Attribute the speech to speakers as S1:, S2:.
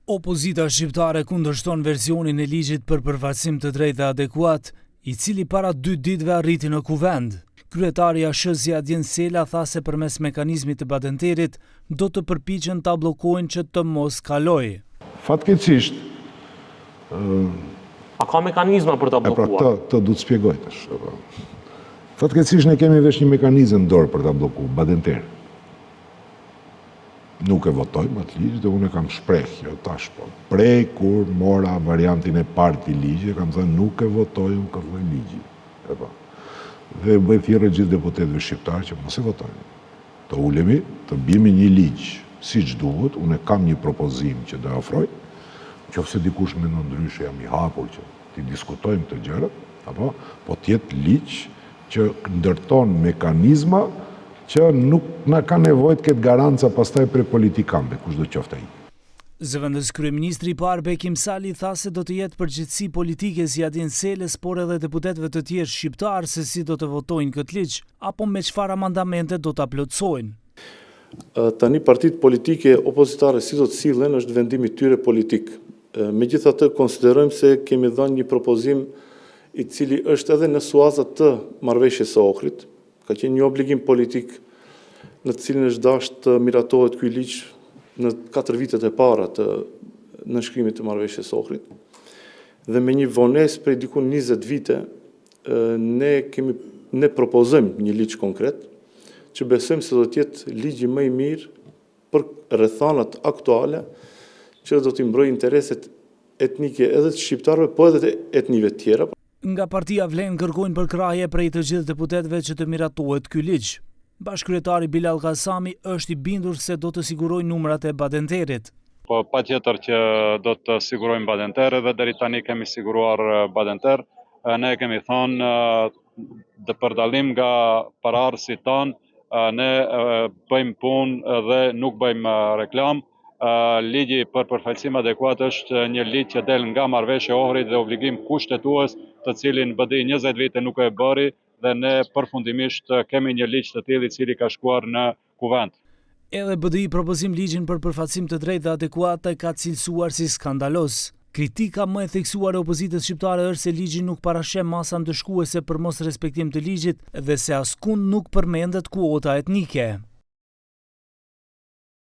S1: Opozita shqiptare kundërshton versionin e ligjit për përfaqësim të drejtë dhe adekuat, i cili para 2 ditëve arriti në kuvend. Kryetaria SHS Adjen Sela tha se përmes mekanizmit të badenterit do të përpiqen ta bllokojnë që të mos kalojë.
S2: Fatkeqësisht,
S3: a ka mekanizma për ta bllokuar?
S2: Të du të shpjegoj tash. Fatkeqësisht ne kemi vesh një mekanizëm në dorë për ta bllokuar, badenter. Nuk e votojmë atë ligj dhe unë kam shprehje tash po. Prej kur mora variantin e parë të ligjit, kam thënë nuk e votojmë këtë lloj ligji. Dhe bëj thirrje gjithë deputetëve shqiptarë që mos e votojnë. Të ulemi, të bëjmë një ligj siç duhet, unë kam një propozim që do ofroj. Nëse dikush mendon ndryshe, jam i hapur që të diskutojmë këtë gjëra, apo po të jetë ligj që ndërton mekanizma që nuk na ka nevojë të ketë garanca pastaj për politikanëve, kushdo qoftë ai.
S1: Zëvendës kryeministri i parë Bekim Sali tha se do të jetë përgjegjësi politike si Adjen Selës, por edhe deputetëve të tjerë shqiptar se si do të votojnë këtë ligj, apo me çfarë amandamente do ta plotësojnë.
S4: Tani partitë politike opozitare si do të sillen është vendimi tyre politik. Megjithatë konsiderojmë se kemi dhënë një propozim i cili është edhe në suazat të marrëveshjes së Ohrit. Ka qenë një obligim politik në të cilin është dashur të miratohet ky ligj në 4 vitet e para të nënshkrimit të marrëveshjes së Ohrit. Dhe me një vonesë prej diku 20 vite, ne propozojmë një ligj konkret që besojmë se do të jetë ligji më i mirë për rrethanat aktuale që do të mbrojë intereset etnike edhe të shqiptarëve, po edhe të etnive të tjera.
S1: Nga partia Vlen kërkojnë përkrahje prej të gjithë deputetëve që të miratohet ky ligj. Bashkëkryetari Bilal Kasami është i bindur se do të sigurojnë numrat e badenterit.
S5: Po patjetër që do të sigurojmë badenterët dhe deri tani kemi siguruar badenter. Ne kemi thënë për dalim nga paraardhësit tanë, ne bëjmë punë dhe nuk bëjmë reklam. Ligji për përfaqësim adekuat është një ligj që del nga marrëveshja e Ohrit dhe obligim kushtetues, të cilin BDI 20 vite nuk e bëri dhe ne përfundimisht kemi një ligj të tillë i cili ka shkuar në kuvend.
S1: Edhe BDI propozim ligjin për përfaqësim të drejtë dhe adekuat ka cilësuar si skandaloz. Kritika më e theksuar e opozitës shqiptare është se ligji nuk parasheh masa ndëshkuese për mos respektim të ligjit dhe se askund nuk përmendet kuota etnike.